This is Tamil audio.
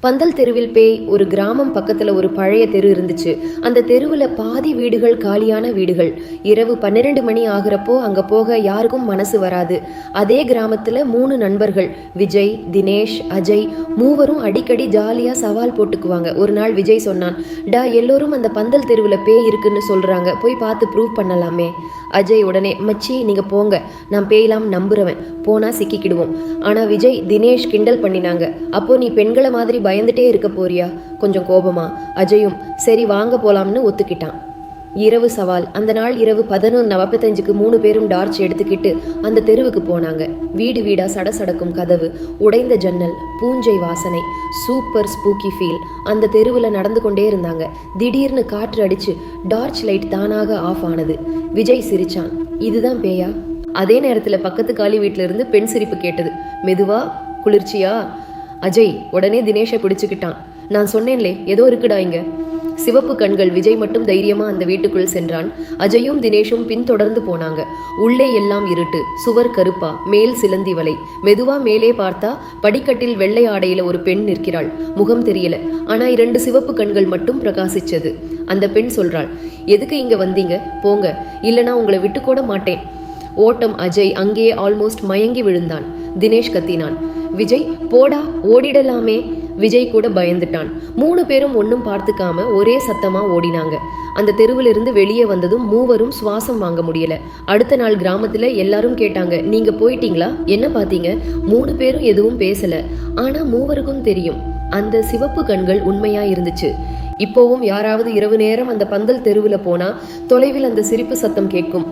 பந்தல் தெருவில் பேய். ஒரு கிராமம் பக்கத்துல ஒரு பழைய தெரு இருந்துச்சு. அந்த தெருவுல பாதி வீடுகள் காலியான வீடுகள். இரவு 12 மணி ஆகுறப்போ அங்க போக யாருக்கும் மனசு வராது. அதே கிராமத்துல 3 நண்பர்கள், விஜய், தினேஷ், அஜய், மூவரும் அடிக்கடி ஜாலியா சவால் போட்டுக்குவாங்க. ஒரு நாள் விஜய் சொன்னான், டா எல்லோரும் அந்த பந்தல் தெருவுல பேய் இருக்குன்னு சொல்றாங்க, போய் பார்த்து ப்ரூவ் பண்ணலாமே. அஜய் உடனே, மச்சி நீங்க போங்க, நான் பேயலாம் நம்புறவன், போனா சிக்கிக்கிடுவோம். ஆனா விஜய், தினேஷ் கிண்டல் பண்ணினாங்க, அப்போ நீ பெண்களை மாதிரி பயந்துட்டே இருக்க போறியா, கொஞ்சம் கோபமா. அஜயும் சரி வாங்க போலாம்னு ஒத்துக்கிட்டான். இரவு சவால். அந்த நாள் இரவு 11:45க்கு 3 பேரும் டார்ச் எடுத்துக்கிட்டு அந்த தெருவுக்கு போனாங்க. வீடு வீடா சடசடக்கும் கதவு, உடைந்த ஜன்னல், பூஞ்சை வாசனை, சூப்பர் ஸ்பூக்கி ஃபீல். அந்த தெருவில் நடந்து கொண்டே இருந்தாங்க. திடீர்னு காற்று அடிச்சு டார்ச் லைட் தானாக ஆஃப் ஆனது. விஜய் சிரிச்சான், இதுதான் பேயா? அதே நேரத்தில் பக்கத்து காலி வீட்டில இருந்து பெண் சிரிப்பு கேட்டது. மெதுவா, குளிர்ச்சியா. அஜய் உடனே தினேஷை பிடிச்சுக்கிட்டான். நான் சொன்னேன்லே ஏதோ இருக்குடா இங்க. சிவப்பு கண்கள். விஜய் மட்டும் தைரியமா அந்த வீட்டுக்குள் சென்றான். அஜயும் தினேஷும் பின்தொடர்ந்து போனாங்க. உள்ளே எல்லாம் இருட்டு, சுவர் கருப்பா, மேல் சிலந்தி வலை. மெதுவா மேலே பார்த்தா படிக்கட்டில் வெள்ளை ஆடையில ஒரு பெண் நிற்கிறாள். முகம் தெரியல, ஆனா 2 சிவப்பு கண்கள் மட்டும் பிரகாசிச்சது. அந்த பெண் சொல்றாள், எதுக்கு இங்க வந்தீங்க, போங்க, இல்லனா உங்களை விட்டு கூட மாட்டேன். ஓட்டம். அஜய் அங்கேயே ஆல்மோஸ்ட் மயங்கி விழுந்தான். தினேஷ் கத்தினான், விஜய் போடா, ஓடிடலாமே. விஜய் கூட பயந்துட்டான். 3 பேரும் ஒன்னும் பார்த்துக்காம ஒரே சத்தமா ஓடினாங்க. அந்த தெருவிலிருந்து வெளியே வந்ததும் மூவரும் சுவாசம் வாங்க முடியல. அடுத்த நாள் கிராமத்துல எல்லாரும் கேட்டாங்க, நீங்க போயிட்டீங்களா, என்ன பார்த்தீங்க? 3 பேரும் எதுவும் பேசல. ஆனா மூவருக்கும் தெரியும், அந்த சிவப்பு கண்கள் உண்மையா இருந்துச்சு. இப்போவும் யாராவது இரவு நேரம் அந்த பந்தல் தெருவில் போனா தொலைவில் அந்த சிரிப்பு சத்தம் கேட்கும்.